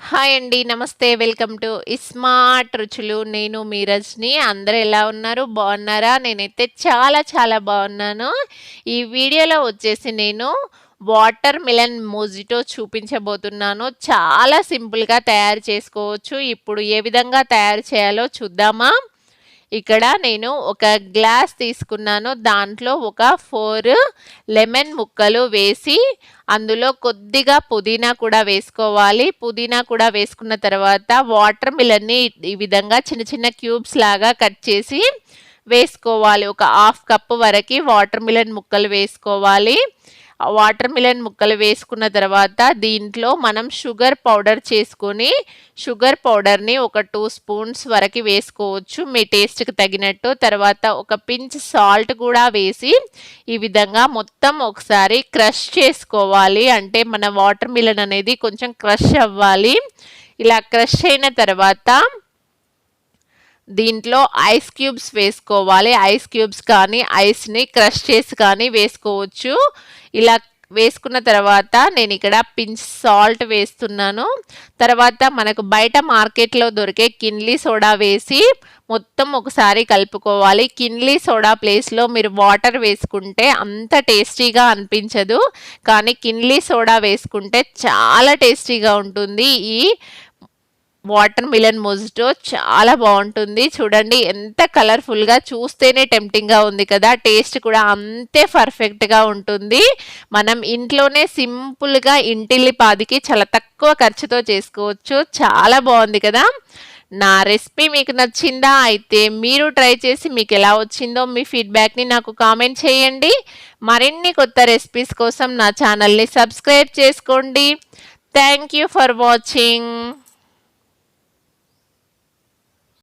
Hi అండి. నమస్తే. Welcome to smart రుచులు. నేను మీ రజని. అందరూ ఎలా ఉన్నారు? బాగున్నారా? నేనైతే చాలా చాలా బాగున్నాను. ఈ వీడియోలో వచ్చేసి నేను వాటర్ మిలన్ మోజిటో చూపించబోతున్నాను. చాలా సింపుల్గా తయారు చేసుకోవచ్చు. ఇప్పుడు ఏ విధంగా తయారు చేయాలో చూద్దామా? ఇక్కడ నేను ఒక గ్లాస్ తీసుకున్నాను. దాంట్లో ఒక 4 లెమన్ ముక్కలు వేసి అందులో కొద్దిగా పుదీనా కూడా వేసుకోవాలి. పుదీనా కూడా వేసుకున్న తర్వాత వాటర్ మిలన్ని ఈ విధంగా చిన్న చిన్న క్యూబ్స్ లాగా కట్ చేసి వేసుకోవాలి. ఒక హాఫ్ కప్ వరకు వాటర్ మిలన్ ముక్కలు వేసుకోవాలి. వాటర్ మిలన్ ముక్కలు వేసుకున్న తర్వాత దీంట్లో మనం షుగర్ పౌడర్ చేసుకొని షుగర్ పౌడర్ని ఒక 2 స్పూన్స్ వరకు వేసుకోవచ్చు మీ టేస్ట్కి తగినట్టు. తర్వాత ఒక పించ్ సాల్ట్ కూడా వేసి ఈ విధంగా మొత్తం ఒకసారి క్రష్ చేసుకోవాలి. అంటే మన వాటర్ మిలన్ అనేది కొంచెం క్రష్ అవ్వాలి. ఇలా క్రష్ అయిన తర్వాత దీంట్లో ఐస్ క్యూబ్స్ వేసుకోవాలి. ఐస్ క్యూబ్స్ కానీ ఐస్ని క్రష్ చేసి కానీ వేసుకోవచ్చు. ఇలా వేసుకున్న తర్వాత నేను ఇక్కడ పించ్ సాల్ట్ వేస్తున్నాను. తర్వాత మనకు బయట మార్కెట్లో దొరికే కిన్లీ సోడా వేసి మొత్తం ఒకసారి కలుపుకోవాలి. కిన్లీ సోడా ప్లేస్లో మీరు వాటర్ వేసుకుంటే అంత టేస్టీగా అనిపించదు, కానీ కిన్లీ సోడా వేసుకుంటే చాలా టేస్టీగా ఉంటుంది. ఈ వాటర్ మిలన్ మొజిటో చాలా బాగుంటుంది. చూడండి ఎంత కలర్ఫుల్గా, చూస్తేనే టెంప్టింగ్గా ఉంది కదా. టేస్ట్ కూడా అంతే పర్ఫెక్ట్గా ఉంటుంది. మనం ఇంట్లోనే సింపుల్గా ఇంటిల్లిపాదికి చాలా తక్కువ ఖర్చుతో చేసుకోవచ్చు. చాలా బాగుంది కదా. నా రెసిపీ మీకు నచ్చిందా? అయితే మీరు ట్రై చేసి మీకు ఎలా వచ్చిందో మీ ఫీడ్బ్యాక్ని నాకు కామెంట్ చేయండి. మరిన్ని కొత్త రెసిపీస్ కోసం నా ఛానల్ని సబ్స్క్రైబ్ చేసుకోండి. Thank you for watching.